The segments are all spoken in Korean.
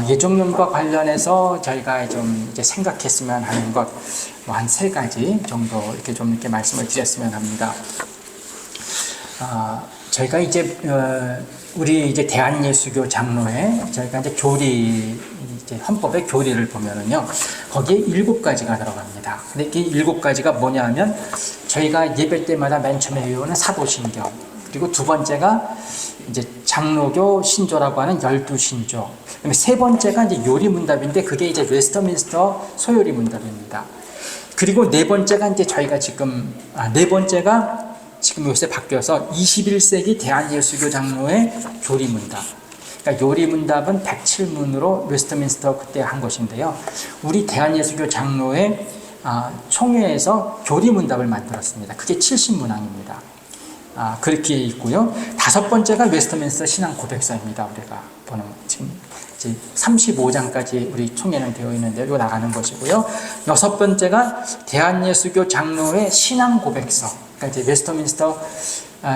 예종론과 관련해서 저희가 좀 이제 생각했으면 하는 것, 한 3가지 정도 이렇게 말씀을 드렸으면 합니다. 저희가 이제, 우리 이제 대한예수교 장로회, 저희가 이제 이제 헌법의 교리를 보면은요, 거기에 7가지가 들어갑니다. 근데 이 7가지가 뭐냐 하면, 저희가 예배 때마다 맨 처음에 외우는 사도신경, 그리고 2번째가 이제 장로교 신조라고 하는 12신조, 그다음에 3번째가 이제 요리문답인데, 그게 이제 웨스터민스터 소요리문답입니다. 그리고 4번째가 이제 저희가 지금, 4번째가 지금 요새 바뀌어서 21세기 대한예수교 장로의 교리문답. 그러니까 요리문답은 107문으로 웨스트민스터 그때 한 것인데요. 우리 대한예수교 장로의 총회에서 교리문답을 만들었습니다. 그게 70문항입니다. 그렇게 있고요. 5번째가 웨스트민스터 신앙고백서입니다. 우리가 보는 지금 이제 35장까지 우리 총회는 되어 있는데 이거 나가는 것이고요. 6번째가 대한예수교 장로의 신앙고백서. 그러니까 이제 웨스터민스터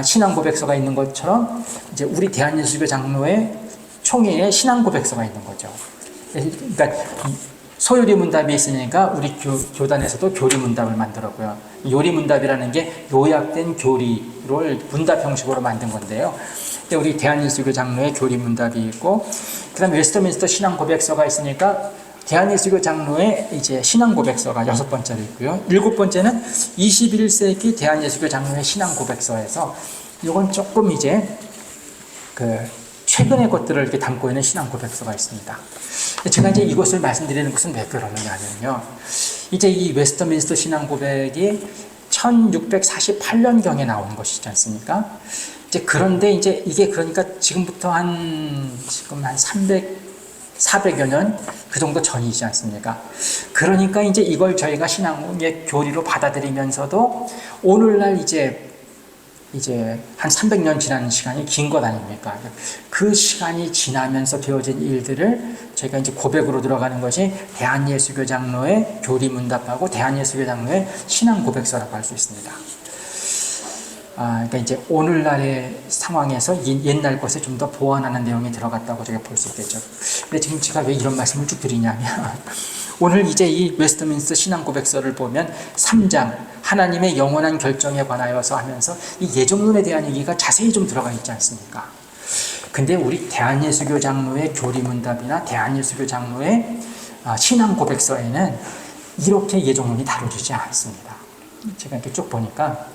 신앙고백서가 있는 것처럼 이제 우리 대한예수교 장로의 총회에 신앙고백서가 있는 거죠. 그러니까 소요리문답이 있으니까 우리 교단에서도 교리문답을 만들었고요. 요리문답이라는 게 요약된 교리를 문답 형식으로 만든 건데요. 근데 우리 대한예수교 장로의 교리문답이 있고, 그다음에 웨스터민스터 신앙고백서가 있으니까 대한예수교 장로의 이제 신앙고백서가 6번째로 있고요. 7번째는 21세기 대한예수교 장로의 신앙고백서에서 이건 조금 이제 최근의 것들을 이렇게 담고 있는 신앙고백서가 있습니다. 제가 이제 이것을 말씀드리는 것은 왜 그러느냐면요. 이제 이 웨스터민스터 신앙고백이 1648년경에 나온 것이지 않습니까? 이제 그런데 이제 이게 그러니까 지금부터 지금 한 400여 년 그 정도 전이지 않습니까? 그러니까 이제 이걸 저희가 신앙의 교리로 받아들이면서도 오늘날 이제 한 300년 지난 시간이 긴 것 아닙니까? 그 시간이 지나면서 되어진 일들을 저희가 이제 고백으로 들어가는 것이 대한예수교 장로의 교리문답하고 대한예수교 장로의 신앙고백서라고 할 수 있습니다. 그러니까 이제 오늘날의 상황에서 옛날 것에 좀 더 보완하는 내용이 들어갔다고 저희가 볼 수 있겠죠. 근데 지금 제가 왜 이런 말씀을 쭉 드리냐면, 오늘 이제 이 웨스트민스터 신앙고백서를 보면 3장, 하나님의 영원한 결정에 관하여서 하면서 이 예정론에 대한 얘기가 자세히 좀 들어가 있지 않습니까? 근데 우리 대한예수교 장로의 교리문답이나 대한예수교 장로의 신앙고백서에는 이렇게 예정론이 다루지 않습니다. 제가 이렇게 쭉 보니까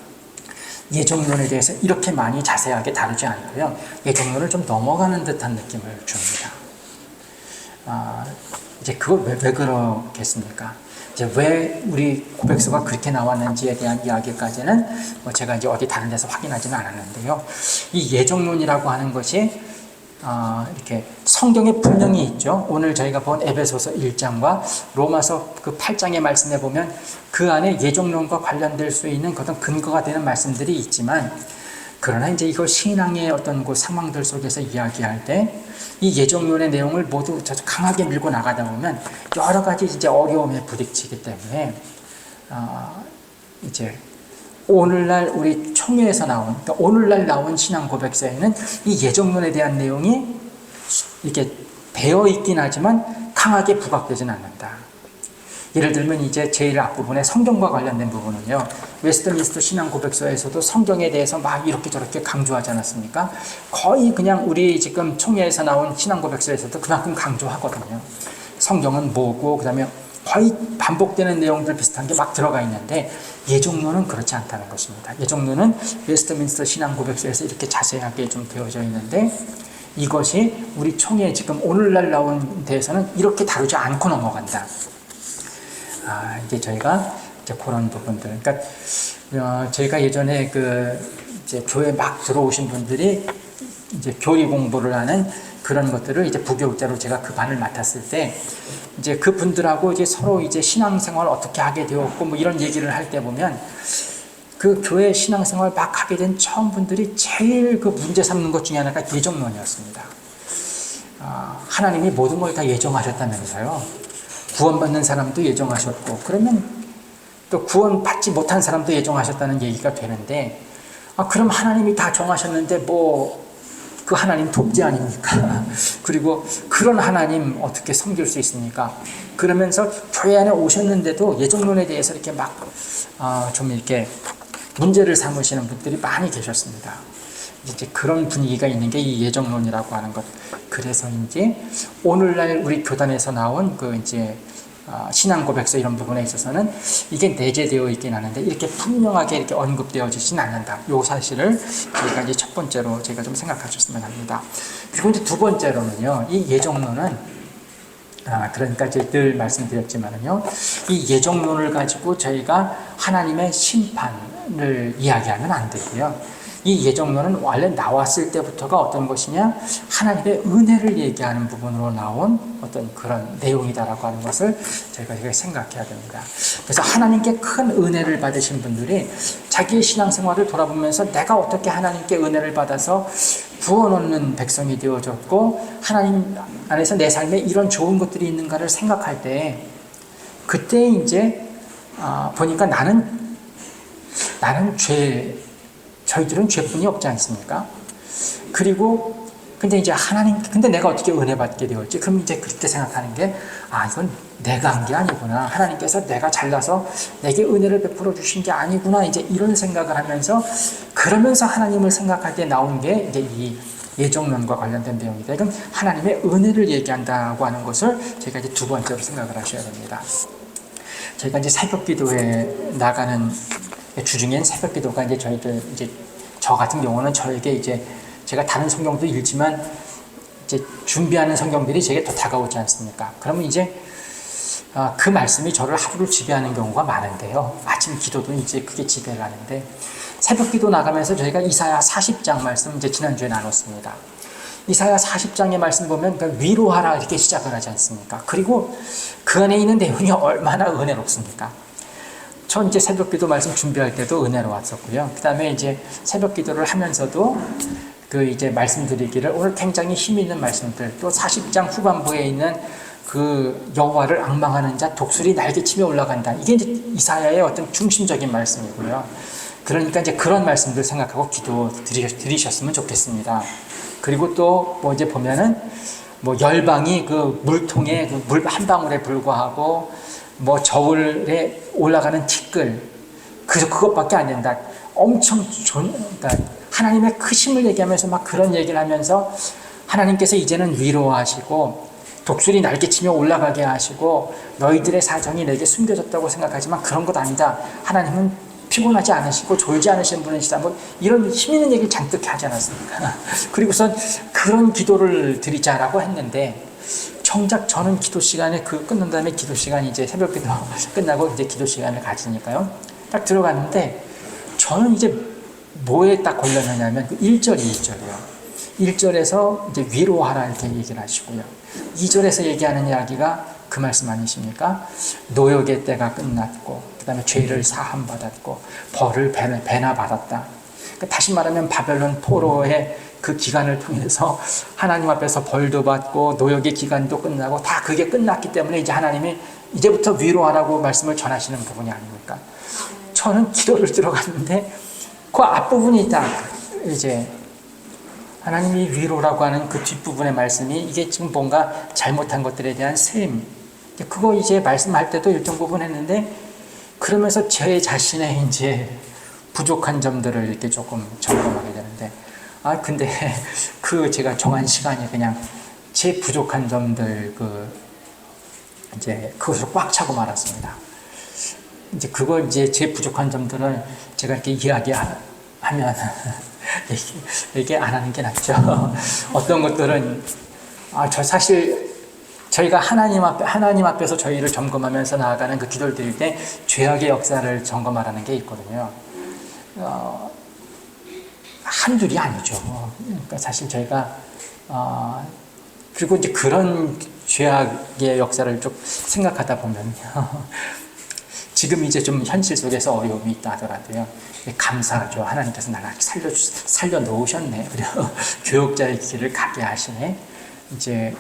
예정론에 대해서 이렇게 많이 자세하게 다루지 않고요. 예정론을 좀 넘어가는 듯한 느낌을 줍니다. 이제 그거 왜 그러겠습니까? 이제 왜 우리 고백서가 그렇게 나왔는지에 대한 이야기까지는 제가 이제 어디 다른 데서 확인하지는 않았는데요. 이 예정론이라고 하는 것이 이렇게 성경에 분명히 있죠. 오늘 저희가 본 에베소서 1장과 로마서 그 8장의 말씀에 보면 그 안에 예정론과 관련될 수 있는 어떤 근거가 되는 말씀들이 있지만, 그러나 이제 이걸 신앙의 어떤 그 상황들 속에서 이야기할 때 이 예정론의 내용을 모두 강하게 밀고 나가다 보면 여러 가지 이제 어려움에 부딪히기 때문에 이제 오늘날 우리 총회에서 나온, 그러니까 오늘날 나온 신앙 고백서에는 이 예정론에 대한 내용이 이렇게 배어 있긴 하지만 강하게 부각되지는 않는다. 예를 들면 이제 제일 앞부분에 성경과 관련된 부분은요, 웨스트민스터 신앙 고백서에서도 성경에 대해서 막 이렇게 저렇게 강조하지 않았습니까? 거의 그냥 우리 지금 총회에서 나온 신앙 고백서에서도 그만큼 강조하거든요. 성경은 뭐고, 그 다음에 거의 반복되는 내용들 비슷한 게 막 들어가 있는데, 예정론은 그렇지 않다는 것입니다. 예정론은 웨스트민스터 신앙 고백서에서 이렇게 자세하게 좀 되어져 있는데, 이것이 우리 총회 지금 오늘날 나온 데에서는 이렇게 다루지 않고 넘어간다. 이제 저희가 이제 그런 부분들, 그러니까 저희가 예전에 이제 교회 막 들어오신 분들이 이제 교리 공부를 하는 그런 것들을 이제 부교육자로 제가 그 반을 맡았을 때, 이제 그 분들하고 이제 서로 이제 신앙생활 어떻게 하게 되었고 뭐 이런 얘기를 할 때 보면, 그 교회 신앙생활 막 하게 된 처음 분들이 제일 그 문제 삼는 것 중에 하나가 예정론이었습니다. 하나님이 모든 걸 다 예정하셨다면서요. 구원받는 사람도 예정하셨고, 그러면 또 구원받지 못한 사람도 예정하셨다는 얘기가 되는데, 그럼 하나님이 다 정하셨는데 뭐 그 하나님 독재 아닙니까? 그리고 그런 하나님 어떻게 섬길 수 있습니까? 그러면서 교회 안에 오셨는데도 예정론에 대해서 이렇게 막 좀 이렇게 문제를 삼으시는 분들이 많이 계셨습니다. 이제 그런 분위기가 있는 게 이 예정론이라고 하는 것. 그래서 이제 오늘날 우리 교단에서 나온 그 이제 신앙 고백서 이런 부분에 있어서는 이게 내재되어 있긴 하는데 이렇게 분명하게 이렇게 언급되어지진 않는다. 요 사실을 저희가 이제 첫 번째로 제가 좀 생각하셨으면 합니다. 그리고 이제 두 번째로는요, 이 예정론은 그러니까 이제 늘 말씀드렸지만은요, 이 예정론을 가지고 저희가 하나님의 심판을 이야기하면 안 되고요. 이 예정론은 원래 나왔을 때부터가 어떤 것이냐, 하나님의 은혜를 얘기하는 부분으로 나온 어떤 그런 내용이다라고 하는 것을 저희가 생각해야 됩니다. 그래서 하나님께 큰 은혜를 받으신 분들이 자기의 신앙생활을 돌아보면서 내가 어떻게 하나님께 은혜를 받아서 구원 얻는 백성이 되어졌고 하나님 안에서 내 삶에 이런 좋은 것들이 있는가를 생각할 때, 그때 이제 보니까 나는 저희들은 죄뿐이 없지 않습니까? 그리고 근데 이제 근데 내가 어떻게 은혜 받게 되었지? 그럼 이제 그때 생각하는 게, 이건 내가 한 게 아니구나. 하나님께서 내가 잘나서 내게 은혜를 베풀어 주신 게 아니구나. 이제 이런 생각을 하면서, 그러면서 하나님을 생각할 때 나온 게 이제 이 예정론과 관련된 내용이다. 이건 하나님의 은혜를 얘기한다고 하는 것을 제가 이제 두 번째로 생각을 하셔야 됩니다. 저희가 이제 새벽 기도에 나가는 주중엔 새벽 기도가 이제 저 같은 경우는 저에게 이제 제가 다른 성경도 읽지만 이제 준비하는 성경들이 제게 더 다가오지 않습니까? 그러면 이제 그 말씀이 저를 하루를 지배하는 경우가 많은데요. 아침 기도도 이제 그게 지배를 하는데, 새벽 기도 나가면서 저희가 이사야 40장 말씀 이제 지난주에 나눴습니다. 이사야 40장의 말씀 보면 위로하라 이렇게 시작을 하지 않습니까? 그리고 그 안에 있는 내용이 얼마나 은혜롭습니까? 저 이제 새벽 기도 말씀 준비할 때도 은혜로웠었고요. 그 다음에 이제 새벽 기도를 하면서도 그 이제 말씀드리기를, 오늘 굉장히 힘 있는 말씀들, 또 40장 후반부에 있는 그 여호와를 앙망하는 자 독수리 날개치며 올라간다. 이게 이제 이사야의 어떤 중심적인 말씀이고요. 그러니까 이제 그런 말씀들 생각하고 기도 드리셨으면 좋겠습니다. 그리고 또 뭐 이제 보면은 뭐 열방이 그 물통에 그 물 한 방울에 불과하고 뭐 저울에 올라가는 티끌, 그것밖에 안 된다. 엄청 그러니까 하나님의 크심을 얘기하면서 막 그런 얘기를 하면서, 하나님께서 이제는 위로하시고 독수리 날개치며 올라가게 하시고 너희들의 사정이 내게 숨겨졌다고 생각하지만 그런 것 아니다. 하나님은 피곤하지 않으시고 졸지 않으신 분이시다. 뭐 이런 힘 있는 얘기를 잔뜩 하지 않았습니까? 그리고선 그런 기도를 드리자라고 했는데, 정작 저는 기도 시간에 끝난 다음에 기도 시간이 이제 새벽 기도 끝나고 이제 기도 시간을 가지니까요. 딱 들어갔는데 저는 이제 뭐에 딱 걸렸느냐면 그 1절이 2절이요. 1절에서 이제 위로하라 이렇게 얘기를 하시고요. 2절에서 얘기하는 이야기가 그 말씀 아니십니까? 노역의 때가 끝났고, 그 다음에 죄를 사함받았고, 벌을 배나 받았다. 다시 말하면 바벨론 포로의 그 기간을 통해서 하나님 앞에서 벌도 받고 노역의 기간도 끝나고 다 그게 끝났기 때문에 이제 하나님이 이제부터 위로하라고 말씀을 전하시는 부분이 아닙니까? 저는 기도를 들어갔는데 그 앞부분이 딱 이제 하나님이 위로라고 하는 그 뒷부분의 말씀이, 이게 지금 뭔가 잘못한 것들에 대한 셈, 그거 이제 말씀할 때도 일정 부분 했는데, 그러면서 제 자신의 이제 부족한 점들을 이렇게 조금 점검하게 되는데, 근데 그 제가 정한 시간이 그냥 제 부족한 점들 이제 그것으로 꽉 차고 말았습니다. 이제 이제 제 부족한 점들을 제가 이렇게 이야기하면 얘기 안 하는 게 낫죠. 어떤 것들은 사실 저희가 하나님 앞에서 저희를 점검하면서 나아가는 그 기도를 드릴 때 죄악의 역사를 점검하라는 게 있거든요. 한둘이 아니죠. 그러니까 사실 저희가 그리고 이제 그런 죄악의 역사를 좀 생각하다 보면 지금 이제 좀 현실 속에서 어려움이 있다 하더라도요, 감사하죠. 하나님께서 나를 살려 놓으셨네. 그리고 교육자의 길을 가게 하시네. 이제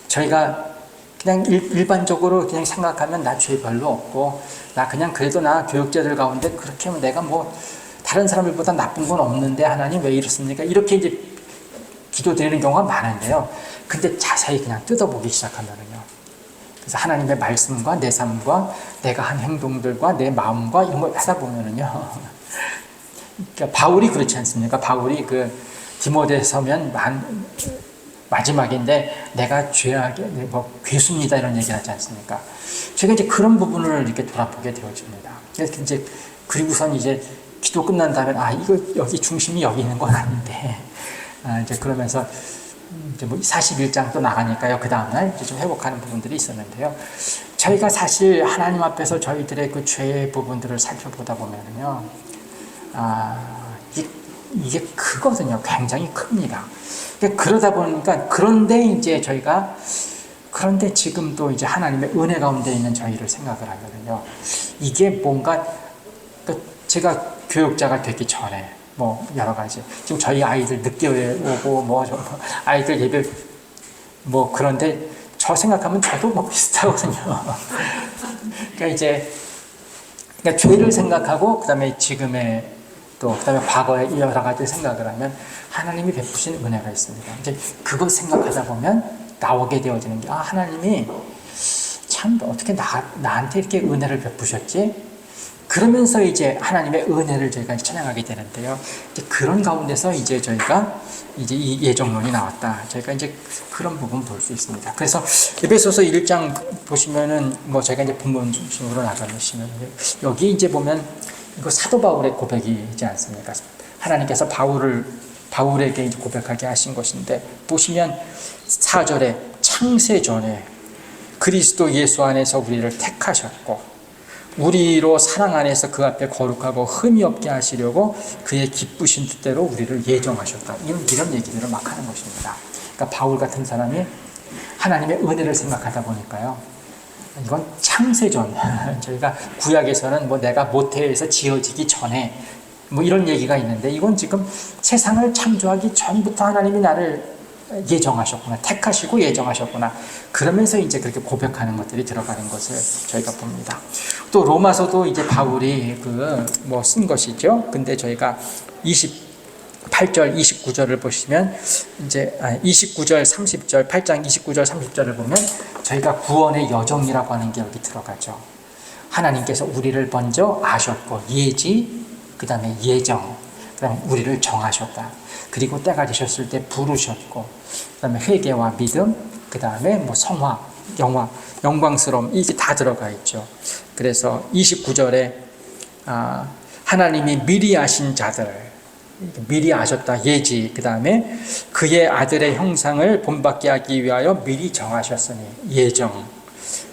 저희가 그냥 일반적으로 그냥 생각하면 나 죄 별로 없고, 나 그냥 그래도 나 교육자들 가운데 그렇게 하면 내가 뭐 다른 사람들보다 나쁜 건 없는데 하나님 왜 이렇습니까? 이렇게 이제 기도드리는 경우가 많은데요. 근데 자세히 그냥 뜯어보기 시작하면은요. 그래서 하나님의 말씀과 내 삶과 내가 한 행동들과 내 마음과 이런 걸 하다 보면은요. 그러니까 바울이 그렇지 않습니까? 바울이 그 디모데에 서면 마지막인데 내가 죄악에 뭐 괴수입니다 이런 얘기를 하지 않습니까? 제가 이제 그런 부분을 이렇게 돌아보게 되어집니다. 그래서 이제 그리고선 이제 기도 끝난 다음에 이거 여기 중심이 여기 있는 건 아닌데 이제 그러면서 이제 뭐 41장 또 나가니까요. 그 다음날 이제 좀 회복하는 부분들이 있었는데요. 저희가 사실 하나님 앞에서 저희들의 그 죄의 부분들을 살펴보다 보면은요, 이게 크거든요. 굉장히 큽니다. 그러다 보니까 그런데 지금 또 이제 하나님의 은혜 가운데 있는 저희를 생각을 하거든요. 이게 뭔가 제가 교육자가 되기 전에 뭐 여러 가지 지금 저희 아이들 늦게 오고 아이들 예배 뭐 그런데 저 생각하면 저도 뭐 비슷하거든요. 그러니까 죄를 생각하고 그다음에 지금의 그다음에 과거의 여러 가지 생각을 하면 하나님이 베푸신 은혜가 있습니다. 이제 그거 생각하다 보면 나오게 되어지는 게 하나님이 참 어떻게 나한테 이렇게 은혜를 베푸셨지? 그러면서 이제 하나님의 은혜를 저희가 찬양하게 되는데요. 이제 그런 가운데서 이제 저희가 이제 이 예정론이 나왔다. 저희가 이제 그런 부분 볼 수 있습니다. 그래서 에베소서 1장 보시면은 뭐 저희가 이제 본문 중심으로 나가시면 여기 이제 보면 이거 사도 바울의 고백이지 않습니까? 하나님께서 바울에게 이제 고백하게 하신 것인데 보시면 4절에 창세 전에 그리스도 예수 안에서 우리를 택하셨고 우리로 사랑 안에서 그 앞에 거룩하고 흠이 없게 하시려고 그의 기쁘신 뜻대로 우리를 예정하셨다. 이런 얘기들을 막 하는 것입니다. 그러니까 바울 같은 사람이 하나님의 은혜를 생각하다 보니까요. 이건 창세전, 저희가 구약에서는 뭐 내가 모태에서 지어지기 전에 뭐 이런 얘기가 있는데 이건 지금 세상을 창조하기 전부터 하나님이 나를 예정하셨구나, 택하시고 예정하셨구나. 그러면서 이제 그렇게 고백하는 것들이 들어가는 것을 저희가 봅니다. 또 로마서도 이제 바울이 쓴 것이죠. 근데 저희가 28절, 29절을 보시면 이제 29절, 30절, 8장 29절, 30절을 보면 저희가 구원의 여정이라고 하는 게 여기 들어가죠. 하나님께서 우리를 먼저 아셨고 예지, 그 다음에 예정, 그 다음에 우리를 정하셨다. 그리고 때가 되셨을 때 부르셨고, 그 다음에 회개와 믿음, 그 다음에 뭐 성화, 영광스러움, 이게 다 들어가 있죠. 그래서 29절에 하나님이 미리 아신 자들, 미리 아셨다, 예지, 그 다음에 그의 아들의 형상을 본받게 하기 위하여 미리 정하셨으니, 예정.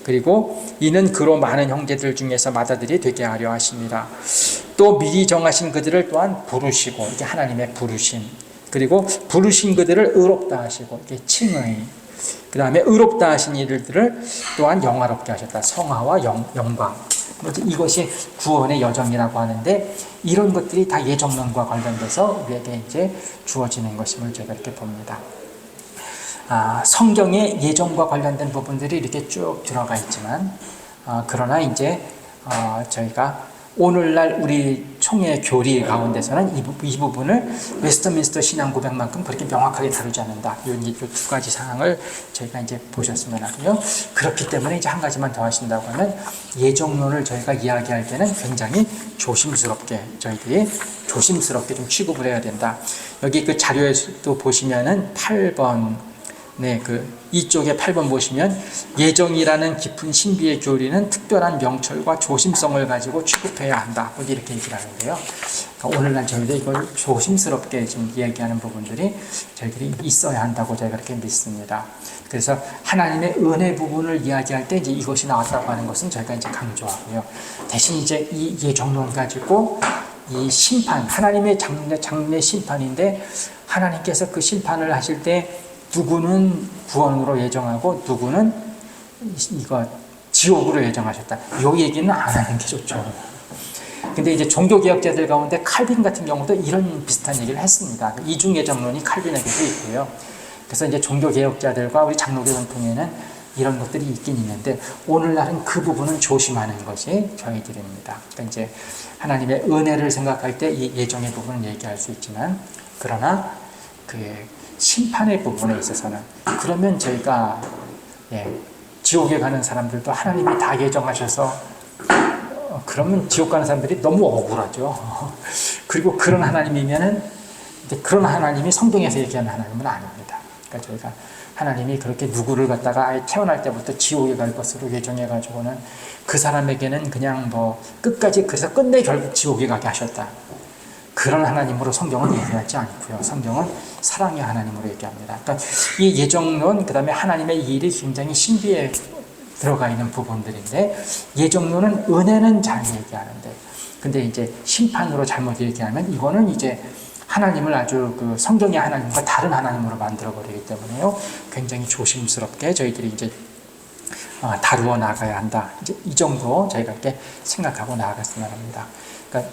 그리고 이는 그로 많은 형제들 중에서 맏아들이 되게 하려 하십니다. 또 미리 정하신 그들을 또한 부르시고, 이게 하나님의 부르심. 그리고 부르신 그들을 의롭다 하시고, 이게 칭의. 그 다음에 의롭다 하신 이들을 또한 영화롭게 하셨다. 성화와 영광. 이것이 구원의 여정이라고 하는데 이런 것들이 다 예정론과 관련돼서 우리에게 이제 주어지는 것임을 제가 이렇게 봅니다. 성경의 예정과 관련된 부분들이 이렇게 쭉 들어가 있지만 그러나 이제 저희가 오늘날 우리 총회 교리 가운데서는 이 부분을 웨스트민스터 신앙 고백만큼 그렇게 명확하게 다루지 않는다. 이 두 가지 사항을 저희가 이제 보셨으면 하고요. 그렇기 때문에 이제 한 가지만 더 하신다고 하면 예정론을 저희가 이야기할 때는 굉장히 저희들이 조심스럽게 좀 취급을 해야 된다. 여기 그 자료에도 보시면은 8번, 이쪽에 8번 보시면 예정이라는 깊은 신비의 교리는 특별한 명철과 조심성을 가지고 취급해야 한다. 이렇게 얘기를 하는데요. 그러니까 오늘날 저희들 이걸 조심스럽게 지금 이야기하는 부분들이 저희들이 있어야 한다고 저희가 그렇게 믿습니다. 그래서 하나님의 은혜 부분을 이야기할 때 이제 이것이 나왔다고 하는 것은 저희가 이제 강조하고요. 대신 이제 이 예정론 가지고 이 심판, 하나님의 장래 심판인데 하나님께서 그 심판을 하실 때 누구는 구원으로 예정하고 누구는 이거 지옥으로 예정하셨다. 이 얘기는 안 하는 게 좋죠. 근데 이제 종교개혁자들 가운데 칼빈 같은 경우도 이런 비슷한 얘기를 했습니다. 이중 예정론이 칼빈에게도 있고요. 그래서 이제 종교개혁자들과 우리 장로교 전통에는 이런 것들이 있긴 있는데 오늘날은 그 부분은 조심하는 것이 저희들입니다. 그러니까 이제 하나님의 은혜를 생각할 때 이 예정의 부분을 얘기할 수 있지만 그러나 그 심판의 부분에 있어서는 그러면 저희가 지옥에 가는 사람들도 하나님이 다 예정하셔서 그러면 지옥 가는 사람들이 너무 억울하죠. 그리고 그런 하나님이면은 그런 하나님이 성경에서 얘기하는 하나님은 아닙니다. 그러니까 저희가 하나님이 그렇게 누구를 갖다가 아예 태어날 때부터 지옥에 갈 것으로 예정해가지고는 그 사람에게는 그냥 뭐 끝까지 그래서 끝내 결국 지옥에 가게 하셨다. 그런 하나님으로 성경은 얘기하지 않고요. 성경은 사랑의 하나님으로 얘기합니다. 그러니까 이 예정론, 그 다음에 하나님의 일이 굉장히 신비에 들어가 있는 부분들인데 예정론은 은혜는 잘 얘기하는데 근데 이제 심판으로 잘못 얘기하면 이거는 이제 하나님을 아주 그 성경의 하나님과 다른 하나님으로 만들어버리기 때문에요. 굉장히 조심스럽게 저희들이 이제 다루어 나가야 한다. 이제 이 정도 저희가 이렇게 생각하고 나아갔으면 합니다. 그러니까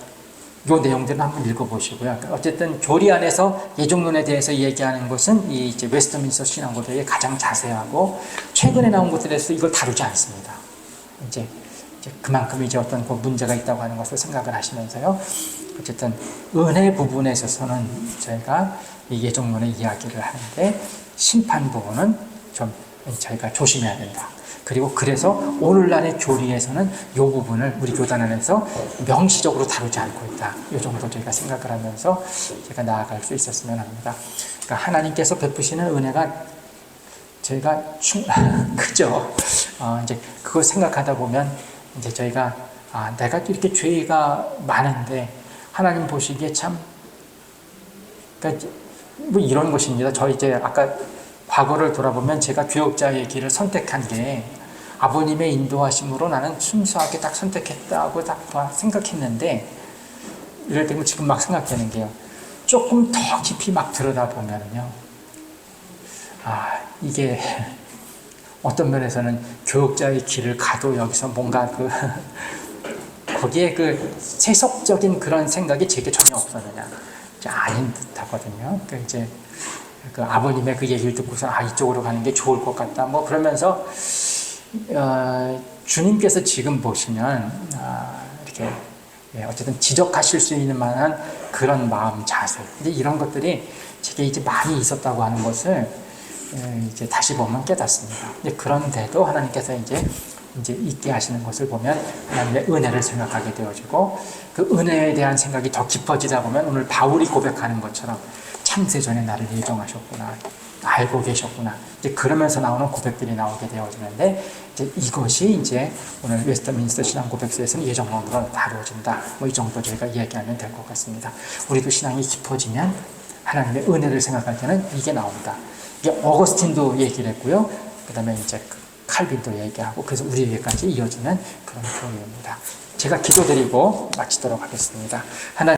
이 내용들은 한번 읽어보시고요. 어쨌든 교리 안에서 예정론에 대해서 얘기하는 것은 이 이제 웨스트민스터 신앙고대에 가장 자세하고 최근에 나온 것들에서 이걸 다루지 않습니다. 이제 그만큼 이제 어떤 그 문제가 있다고 하는 것을 생각을 하시면서요. 어쨌든 은혜 부분에 있어서는 저희가 이 예정론의 이야기를 하는데 심판 부분은 좀 저희가 조심해야 된다. 그리고 그래서 오늘날의 교리에서는 이 부분을 우리 교단 안에서 명시적으로 다루지 않고 있다. 이 정도 저희가 생각을 하면서 제가 나아갈 수 있었으면 합니다. 그러니까 하나님께서 베푸시는 은혜가 저희가 크죠. 이제 그거 생각하다 보면 이제 저희가 내가 이렇게 죄가 많은데 하나님 보시기에 참 그러니까 뭐 이런 것입니다. 저 이제 아까 과거를 돌아보면 제가 교역자의 길을 선택한 게 아버님의 인도하심으로 나는 순수하게 딱 선택했다고 딱 생각했는데 이럴 때면 지금 막 생각되는 게요. 조금 더 깊이 막 들여다보면요. 이게 어떤 면에서는 교역자의 길을 가도 여기서 뭔가 거기에 그 세속적인 그런 생각이 제게 전혀 없었느냐. 아닌 듯 하거든요. 그러니까 이제 그 아버님의 그 얘기를 듣고서 이쪽으로 가는 게 좋을 것 같다. 뭐 그러면서 주님께서 지금 보시면 이렇게 어쨌든 지적하실 수 있는 만한 그런 마음 자세. 이제 이런 것들이 제게 이제 많이 있었다고 하는 것을 이제 다시 보면 깨닫습니다. 그런데도 하나님께서 이제 있게 하시는 것을 보면 하나님의 은혜를 생각하게 되어지고 그 은혜에 대한 생각이 더 깊어지다 보면 오늘 바울이 고백하는 것처럼 창세전에 나를 예정하셨구나, 알고 계셨구나. 이제 그러면서 나오는 고백들이 나오게 되어지는데 이제 이것이 이제 오늘 웨스트민스터 신앙 고백서에서는 예정론으로 다루어진다. 뭐 이 정도 저희가 이야기하면 될 것 같습니다. 우리도 신앙이 깊어지면 하나님의 은혜를 생각할 때는 이게 나온다. 이게 어거스틴도 얘기를 했고요. 그 다음에 이제 칼빈도 얘기하고 그래서 우리에게까지 이어지는 그런 교회입니다. 제가 기도드리고 마치도록 하겠습니다. 하나님